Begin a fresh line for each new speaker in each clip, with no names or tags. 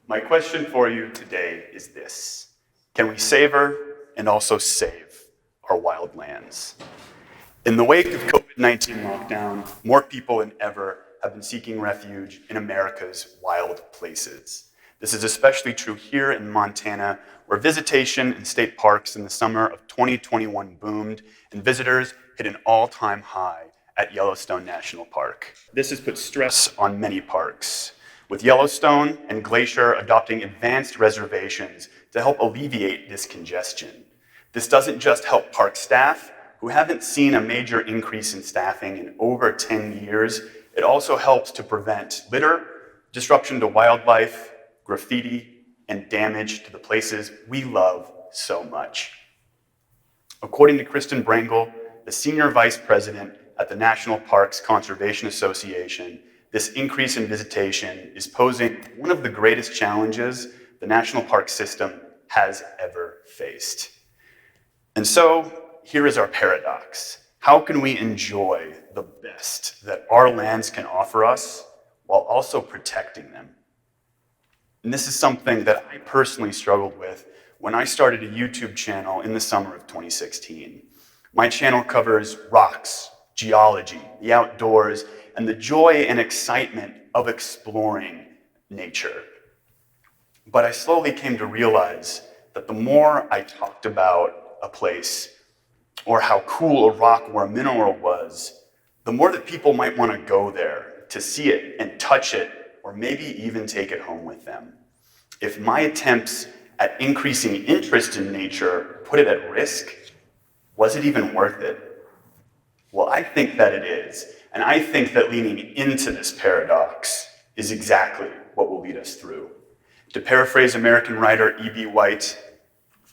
My question for you today is this: can we savor and also save our wild lands? In the wake of COVID-19 lockdown, more people than ever have been seeking refuge in America's wild places. This is especially true here in Montana, where visitation in state parks in the summer of 2021 boomed and visitors hit an all-time high at Yellowstone National Park. This has put stress on many parks, with Yellowstone and Glacier adopting advanced reservations to help alleviate this congestion. This doesn't just help park staff, who haven't seen a major increase in staffing in over 10 years, it also helps to prevent litter, disruption to wildlife, graffiti, and damage to the places we love so much. According to Kristen Brangle, the Senior Vice President at the National Parks Conservation Association, this increase in visitation is posing one of the greatest challenges the national park system has ever faced. And so, here is our paradox. How can we enjoy the best that our lands can offer us while also protecting them? And this is something that I personally struggled with when I started a YouTube channel in the summer of 2016. My channel covers rocks, geology, the outdoors, and the joy and excitement of exploring nature. But I slowly came to realize that the more I talked about a place, or how cool a rock or a mineral was, the more that people might want to go there to see it and touch it, or maybe even take it home with them. If my attempts at increasing interest in nature put it at risk, was it even worth it? Well, I think that it is. And I think that leaning into this paradox is exactly what will lead us through. To paraphrase American writer E.B. White,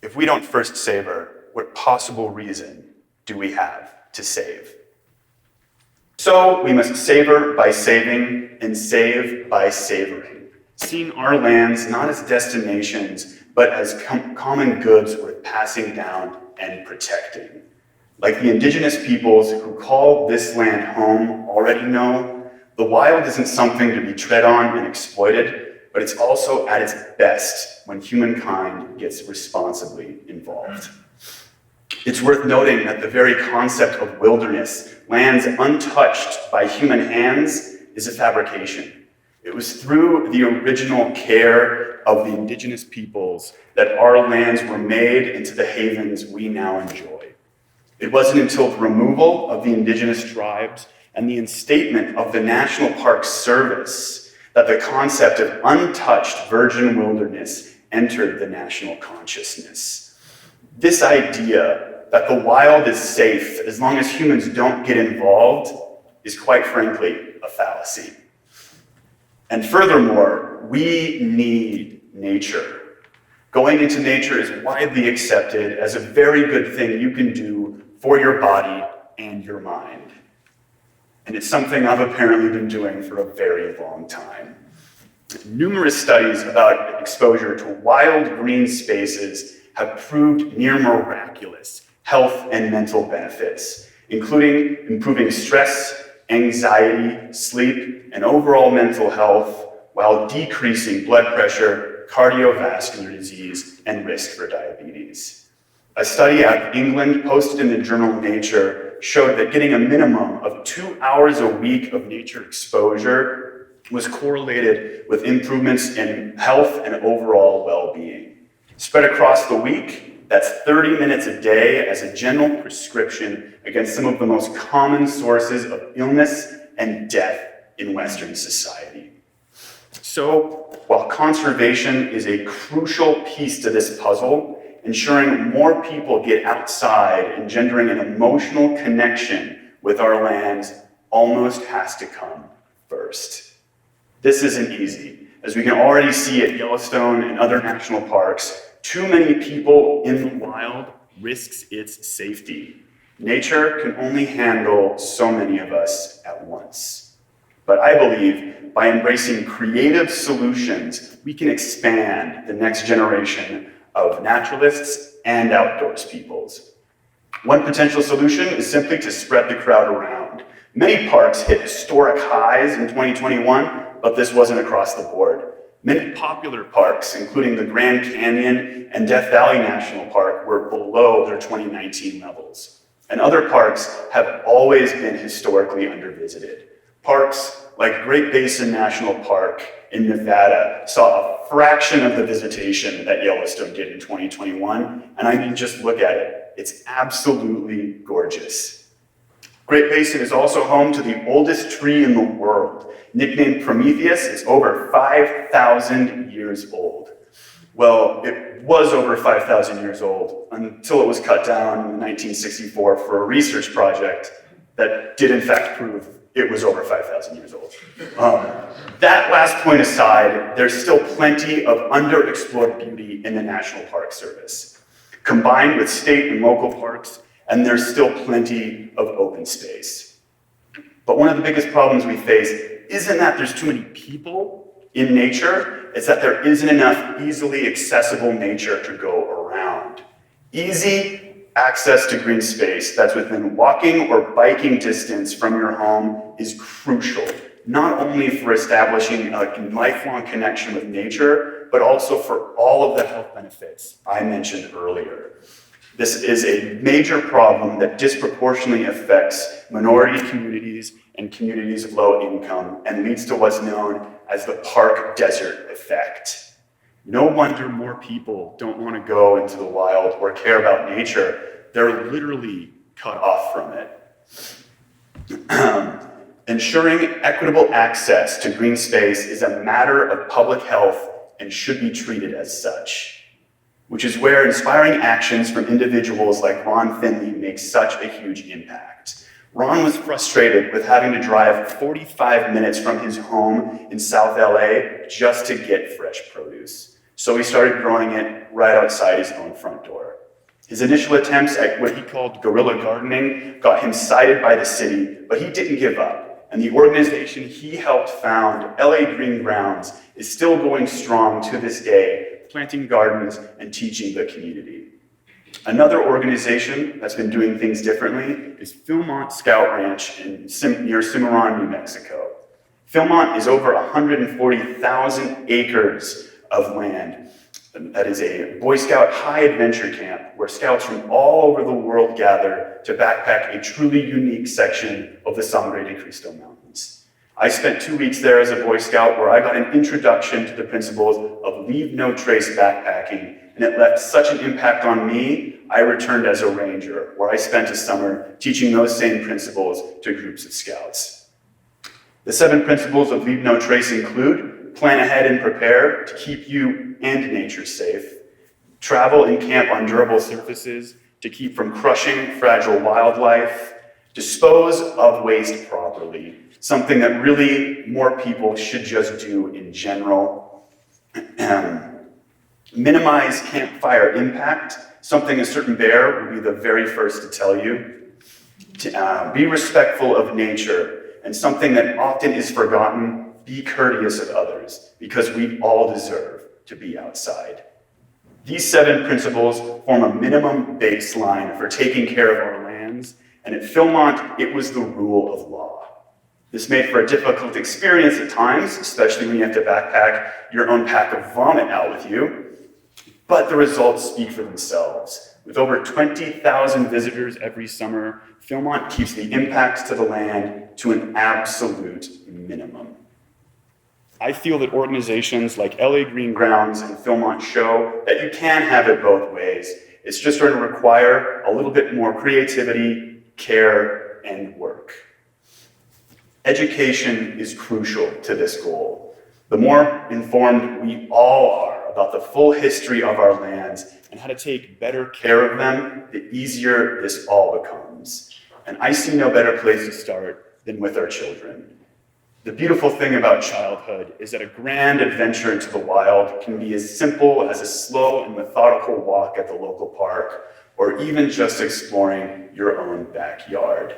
if we don't first savor, what possible reason do we have to save? So we must savor by saving and save by savoring, seeing our lands not as destinations, but as common goods worth passing down and protecting. Like the indigenous peoples who call this land home already know, the wild isn't something to be tread on and exploited, but it's also at its best when humankind gets responsibly involved. It's worth noting that the very concept of wilderness, lands untouched by human hands, is a fabrication. It was through the original care of the indigenous peoples that our lands were made into the havens we now enjoy. It wasn't until the removal of the indigenous tribes and the instatement of the National Park Service that the concept of untouched virgin wilderness entered the national consciousness. This idea that the wild is safe as long as humans don't get involved is, quite frankly, a fallacy. And furthermore, we need nature. Going into nature is widely accepted as a very good thing you can do for your body and your mind. And it's something I've apparently been doing for a very long time. Numerous studies about exposure to wild green spaces have proved near miraculous health and mental benefits, including improving stress, anxiety, sleep, and overall mental health, while decreasing blood pressure, cardiovascular disease, and risk for diabetes. A study out of England posted in the journal Nature showed that getting a minimum of 2 hours a week of nature exposure was correlated with improvements in health and overall well-being. Spread across the week, that's 30 minutes a day as a general prescription against some of the most common sources of illness and death in Western society. So, while conservation is a crucial piece to this puzzle, ensuring more people get outside, engendering an emotional connection with our lands, almost has to come first. This isn't easy. As we can already see at Yellowstone and other national parks, too many people in the wild risks its safety. Nature can only handle so many of us at once. But I believe by embracing creative solutions, we can expand the next generation of naturalists and outdoors peoples. One potential solution is simply to spread the crowd around. Many parks hit historic highs in 2021, but this wasn't across the board. Many popular parks, including the Grand Canyon and Death Valley National Park, were below their 2019 levels. And other parks have always been historically undervisited. Parks like Great Basin National Park in Nevada saw a fraction of the visitation that Yellowstone did in 2021, and I mean, just look at it. It's absolutely gorgeous. Great Basin is also home to the oldest tree in the world. Nicknamed Prometheus, it's over 5,000 years old. Well, it was over 5,000 years old until it was cut down in 1964 for a research project that did in fact prove it was over 5,000 years old. That last point aside, there's still plenty of underexplored beauty in the National Park Service, combined with state and local parks, and there's still plenty of open space. But one of the biggest problems we face isn't that there's too many people in nature, it's that there isn't enough easily accessible nature to go around. Easy access to green space that's within walking or biking distance from your home is crucial, not only for establishing a lifelong connection with nature, but also for all of the health benefits I mentioned earlier. This is a major problem that disproportionately affects minority communities and communities of low income and leads to what's known as the park desert effect. No wonder more people don't want to go into the wild or care about nature. They're literally cut off from it. Ensuring equitable access to green space is a matter of public health and should be treated as such, which is where inspiring actions from individuals like Ron Finley make such a huge impact. Ron was frustrated with having to drive 45 minutes from his home in South LA just to get fresh produce. So he started growing it right outside his own front door. His initial attempts at what he called guerrilla gardening got him cited by the city, but he didn't give up. And the organization he helped found, LA Green Grounds, is still going strong to this day, planting gardens and teaching the community. Another organization that's been doing things differently is Philmont Scout Ranch near Cimarron, New Mexico. Philmont is over 140,000 acres of land. That is a Boy Scout high adventure camp where scouts from all over the world gather to backpack a truly unique section of the Sangre de Cristo Mountains. I spent 2 weeks there as a Boy Scout where I got an introduction to the principles of leave no trace backpacking, and it left such an impact on me, I returned as a ranger, where I spent a summer teaching those same principles to groups of scouts. The 7 principles of leave no trace include: plan ahead and prepare to keep you and nature safe, travel and camp on durable surfaces to keep from crushing fragile wildlife, dispose of waste properly, something that really more people should just do in general. Minimize campfire impact, something a certain bear would be the very first to tell you. Be respectful of nature, and something that often is forgotten, be courteous of others, because we all deserve to be outside. These 7 principles form a minimum baseline for taking care of our lands, and at Philmont, it was the rule of law. This made for a difficult experience at times, especially when you have to backpack your own pack of vomit out with you. But the results speak for themselves. With over 20,000 visitors every summer, Philmont keeps the impacts to the land to an absolute minimum. I feel that organizations like LA Green Grounds and Philmont show that you can have it both ways. It's just going to require a little bit more creativity, care, and work. Education is crucial to this goal. The more informed we all are about the full history of our lands and how to take better care of them, the easier this all becomes. And I see no better place to start than with our children. The beautiful thing about childhood is that a grand adventure into the wild can be as simple as a slow and methodical walk at the local park, or even just exploring your own backyard.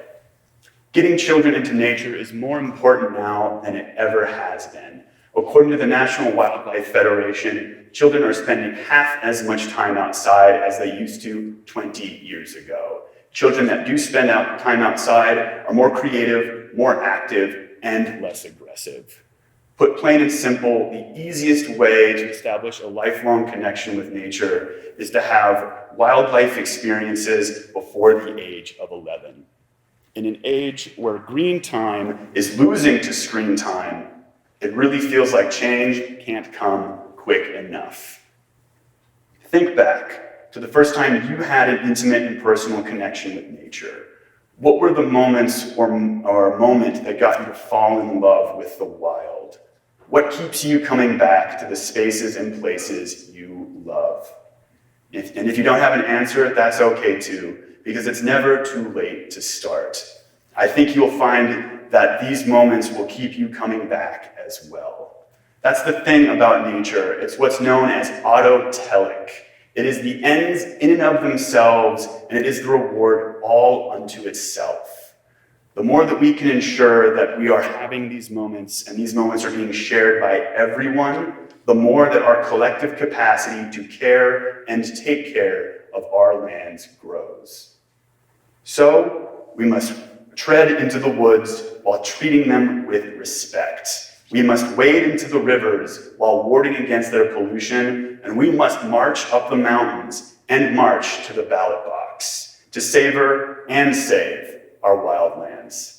Getting children into nature is more important now than it ever has been. According to the National Wildlife Federation, children are spending half as much time outside as they used to 20 years ago. Children that do spend time outside are more creative, more active, and less aggressive. Put plain and simple, the easiest way to establish a lifelong connection with nature is to have wildlife experiences before the age of 11. In an age where green time is losing to screen time, it really feels like change can't come quick enough. Think back to the first time you had an intimate and personal connection with nature. What were the moments or moment that got you to fall in love with the wild? What keeps you coming back to the spaces and places you love? And if you don't have an answer, that's okay too, because it's never too late to start. I think you'll find that these moments will keep you coming back as well. That's the thing about nature. It's what's known as autotelic. It is the ends in and of themselves, and it is the reward all unto itself. The more that we can ensure that we are having these moments, and these moments are being shared by everyone, the more that our collective capacity to care and take care of our lands grows. So, we must tread into the woods while treating them with respect. We must wade into the rivers while warding against their pollution, and we must march up the mountains and march to the ballot box to savor and save our wild lands.